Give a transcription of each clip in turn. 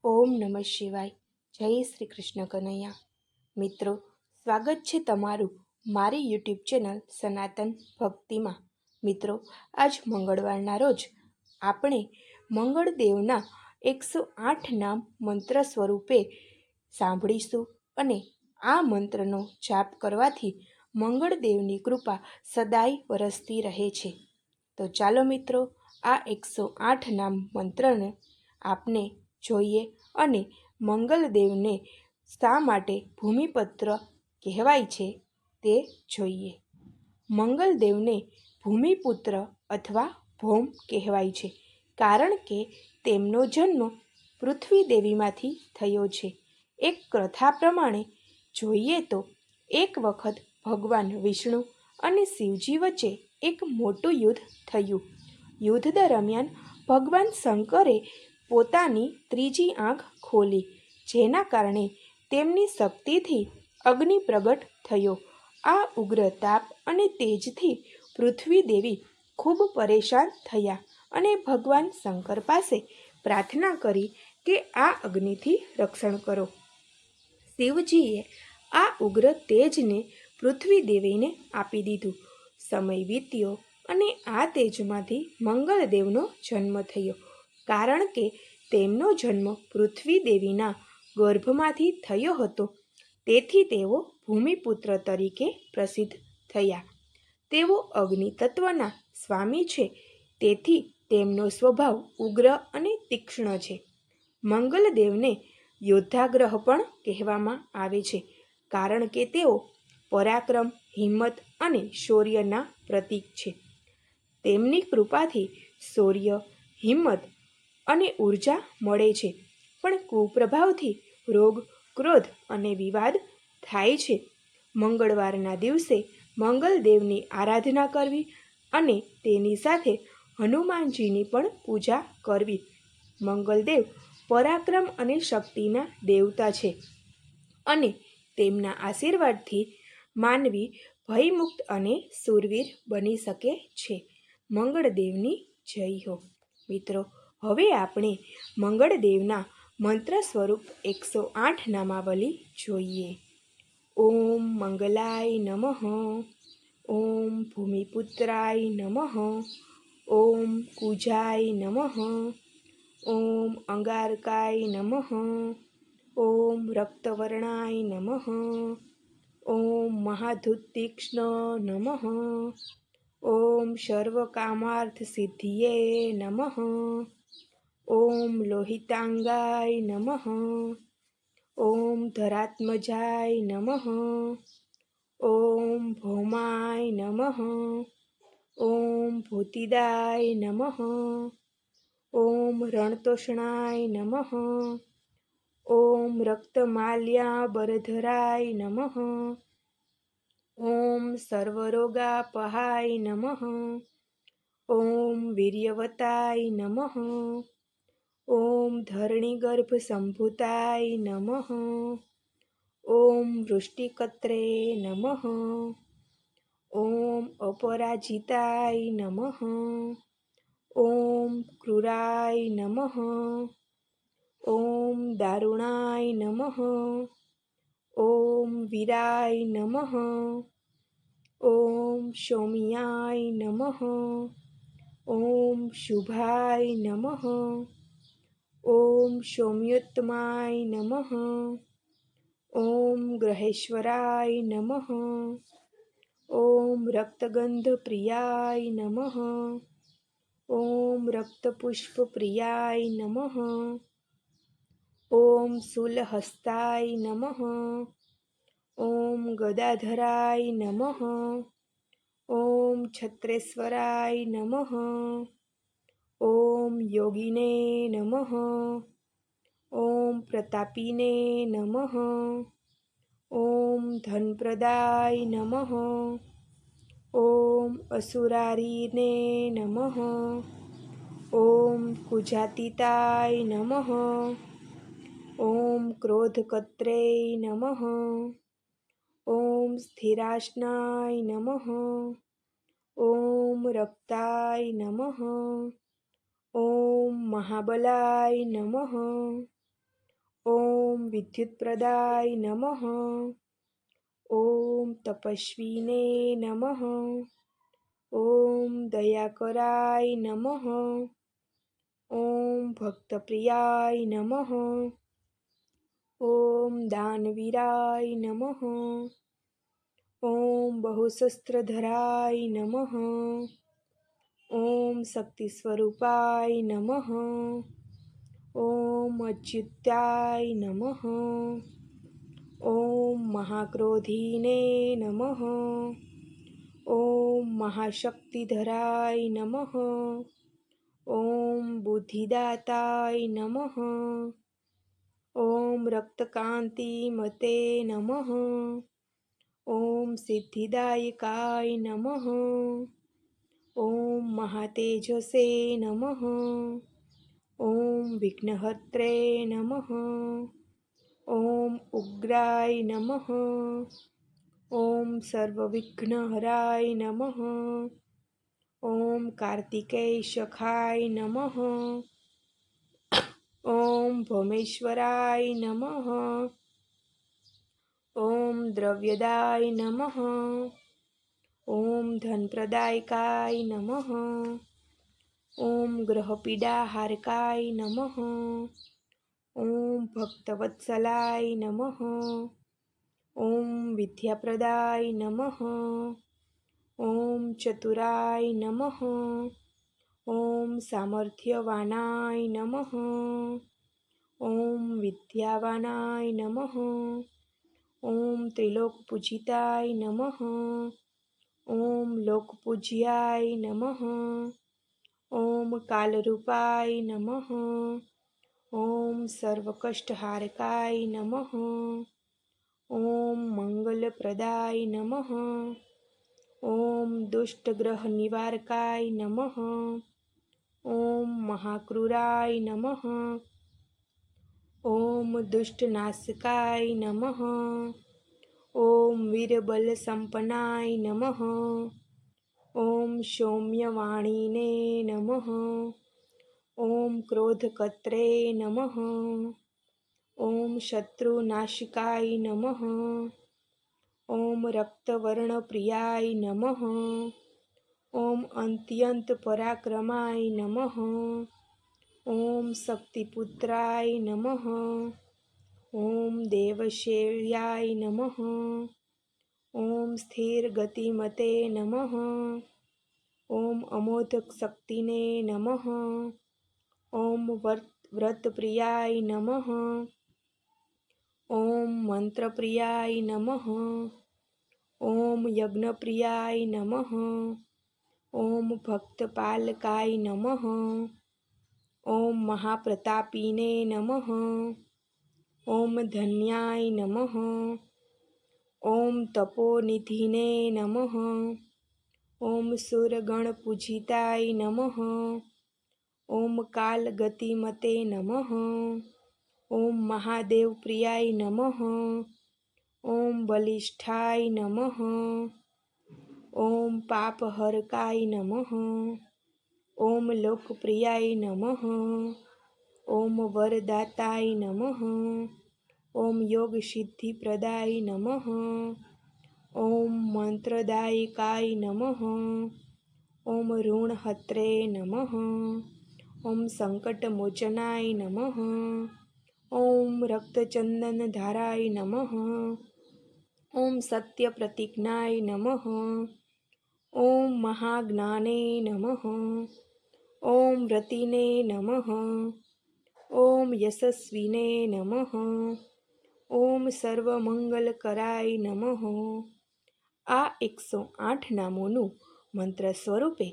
ઓમ નમઃ શિવાય. જય શ્રી કૃષ્ણ કનૈયા. મિત્રો, સ્વાગત છે તમારું મારી યુટ્યુબ ચેનલ સનાતન ભક્તિમાં. મિત્રો, આજ મંગળવારના રોજ આપણે મંગળદેવના 108 નામ મંત્ર સ્વરૂપે સાંભળીશું અને આ મંત્રનો જાપ કરવાથી મંગળદેવની કૃપા સદાય વરસતી રહે છે. તો ચાલો મિત્રો, આ 108 નામ મંત્રને આપને જોઈએ અને મંગલદેવને શા માટે ભૂમિપુત્ર કહેવાય છે તે જોઈએ. મંગલદેવને ભૂમિપુત્ર અથવા ભૌમ કહેવાય છે કારણ કે તેમનો જન્મ પૃથ્વી દેવીમાંથી થયો છે. એક કથા પ્રમાણે જોઈએ તો એક વખત ભગવાન વિષ્ણુ અને શિવજી વચ્ચે એક મોટું યુદ્ધ થયું. યુદ્ધ દરમિયાન ભગવાન શંકરે પોતાની ત્રીજી આંખ ખોલી, જેના કારણે તેમની શક્તિથી અગ્નિ પ્રગટ થયો. આ ઉગ્ર તાપ અને તેજથી પૃથ્વી દેવી ખૂબ પરેશાન થયા અને ભગવાન શંકર પાસે પ્રાર્થના કરી કે આ અગ્નિથી રક્ષણ કરો. શિવજીએ આ ઉગ્ર તેજને પૃથ્વી દેવીને આપી દીધું. સમય વીત્યો અને આ તેજમાંથી મંગળદેવનો જન્મ થયો. કારણ કે તેમનો જન્મ પૃથ્વી દેવીના ગર્ભમાંથી થયો હતો, તેથી તેઓ ભૂમિપુત્ર તરીકે પ્રસિદ્ધ થયા. તેઓ અગ્નિ તત્વના સ્વામી છે, તેથી તેમનો સ્વભાવ ઉગ્ર અને તીક્ષ્ણ છે. મંગલદેવને યોદ્ધાગ્રહ પણ કહેવામાં આવે છે કારણ કે તેઓ પરાક્રમ, હિંમત અને શૌર્યના પ્રતીક છે. તેમની કૃપાથી શૌર્ય, હિંમત અને ઉર્જા મળે છે, પણ કુપ્રભાવથી રોગ, ક્રોધ અને વિવાદ થાય છે. મંગળવારના દિવસે મંગલદેવની આરાધના કરવી અને તેની સાથે હનુમાનજીની પણ પૂજા કરવી. મંગલદેવ પરાક્રમ અને શક્તિના દેવતા છે અને તેમના આશીર્વાદથી માનવી ભયમુક્ત અને શૂરવીર બની શકે છે. મંગળદેવની જય હો. મિત્રો, હવે આપણે મંગળદેવના મંત્ર સ્વરૂપ 108 નામાવલી જોઈએ. ઓમ મંગલાય નમઃ. ઓમ ભૂમિપુત્રાય નમઃ. ઓમ કુજાય નમઃ. ઓમ અંગારકાય નમઃ. ઓમ રક્તવર્ણાય નમઃ. ઓમ મહાધુતીક્ષ્ણ નમઃ. ઓમ સર્વકામાર્થ સિદ્ધિયે નમઃ. ઓમ લોહિતાંગાય નમઃ. ઓમ ધરાત્મજાય નમઃ. ઓમ ભૌમાય નમઃ. ઓમ ભૂતિદાય નમઃ. ઓમ રણતોષણાય નમઃ. ઓમ રક્તમાલ્યાબરધરાય નમઃ. ઓમ સર્વરોગાપહાય નમઃ. ઓમ વીર્યવતાય નમઃ. ઓમ ધરણીગર્ભસંભૂતાય નમઃ. ઓમ વૃષ્ટિકત્રે નમઃ. ઓમ અપરાજિતાય નમઃ. ઓમ ક્રૂરાય નમઃ. ઓમ દારુણાય નમઃ. ઓમ વીરાય નમઃ. ઓમ સૌમ્યાય નમઃ. ઓમ શુભાય નમઃ. ઓમ સૌમ્યોત્તમાય નમઃ. ઓમ ગ્रहेશ્વરાય નમઃ. ઓમ રક્તગંધપ્રિયાય નમઃ. ઓમ રક્તપુષ્પપ્રિયાય નમઃ. ઓમ શૂલહસ્તાય નમઃ. ઓમ ગદાધરાય નમઃ. ઓમ છત્રેશ્વરાય નમઃ. ઓમ યોગિને નમઃ. ઓમ પ્રતાપિને નમઃ. ઓમ ધનપ્રદાય નમઃ. ઓમ અસુરારીને નમઃ. ઓમ કુજાતીતાય નમઃ. ઓમ ક્રોધકત્રે નમઃ. ઓમ સ્થિરાસનાય નમઃ. ઓમ રક્તાય નમઃ. ઓમ મહાબલાય નમઃ. ॐ विद्युत्प्रदाय नमः। ॐ तपस्विने नमः। ॐ दयाकराय नमः। ॐ भक्तप्रियाय नमः। ॐ दानवीराय नमः। ॐ बहुशस्त्रधराय नमः। ॐ शक्तिस्वरूपाय नमः। ॐ अच्युताय नमः। ॐ महाक्रोधीने नमः। ॐ महाशक्तिधराय नमः। ॐ बुद्धिदाताय नमः। ॐ रक्तकान्तिमते नमः। ॐ सिद्धिदायकाय नमः। ॐ महातेजसे नमः। ॐ विघ्नहर्त्रे नमः। ॐ उग्राय नमः। ॐ सर्वविघ्नहराय नमः। ॐ कार्तिकेयसखाय नमः। ॐ भौमेश्वराय नमः। ॐ द्रव्यदाय नमः। ॐ धनप्रदायकाय नमः। ॐ ग्रहपीडाहारकाय नमः। ॐ भक्तवत्सलाय नमः। ॐ विद्याप्रदाय नमः। ॐ चतुराय नमः। ॐ सामर्थ्यवानाय नमः। ॐ विद्यावानाय नमः। ॐ त्रिलोकपूजिताय नमः। ॐ लोकपूज्याय नमः। ॐ कालरूपाय नमः। ॐ सर्वकष्टहारकाय नमः। ॐ मंगलप्रदाय नमः। ॐ दुष्टग्रहनिवारकाय नमः। ॐ महाक्रूराय नमः। ॐ दुष्टनाशकाय नमः। ॐ वीरबलसम्पन्नाय नमः। ॐ सौम्यवाणिने नमः। ॐ क्रोधकर्त्रे नमः। ॐ शत्रुनाशिकाय नमः। ॐ रक्तवर्णप्रियाय नमः। ॐ अत्यन्तपराक्रमाय नमः। ॐ शक्तिपुत्राय नमः। ॐ देवशेव्याय नमः। ॐ स्थिरगतिमते नमः। ॐ अमोघशक्तिने नमः। ॐ व्रतप्रियाय नमः। ॐ मंत्रप्रियाय नमः। ॐ यज्ञप्रियाय नमः। ॐ भक्तपालकाय नमः। ॐ महाप्रतापिने नमः। ॐ धन्याय नमः। ॐ तपोनिधिने नमः। ॐ सूरगणपूजिताय नमः। ॐ कालगतिमते नमः। ॐ महादेवप्रियाय नमः। ॐ बलिष्ठाय नमः। ॐ पापहरकाय नमः। ॐ लोकप्रियाय नमः। ॐ वरदाताय नमः। ॐ योगसिद्धिप्रदाय नमः। ॐ मंत्रदायकाय नमः। ॐ ऋणहत्रे नमः। ॐ संकटमोचनाय नमः। ॐ रक्तचन्दनधाराय नमः। ॐ सत्यप्रतिज्ञाय नमः। ॐ महाज्ञाने नमः। ॐ रतिने नमः। ॐ यशस्विने नमः। ॐ સર્વમંગલકરાય નમઃ। આ 108 નામોનું મંત્ર સ્વરૂપે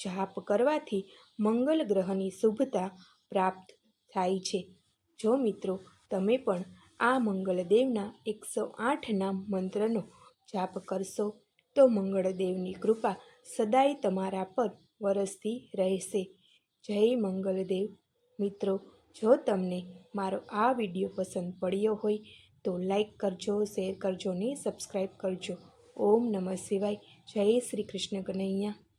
જાપ કરવાથી મંગલ ગ્રહની શુભતા પ્રાપ્ત થાય છે। જો મિત્રો તમે પણ આ મંગળદેવના 108 નામ મંત્રનો જાપ કરશો તો મંગળદેવની કૃપા સદાય તમારા પર વરસતી રહેશે। જય મંગલદેવ। મિત્રો, જો તમને મારો આ વિડીયો પસંદ પડ્યો હોય તો લાઈક કરજો, શેર કરજો ને સબસ્ક્રાઈબ કરજો। ઓમ નમઃ શિવાય। જય શ્રી કૃષ્ણ કનૈયા।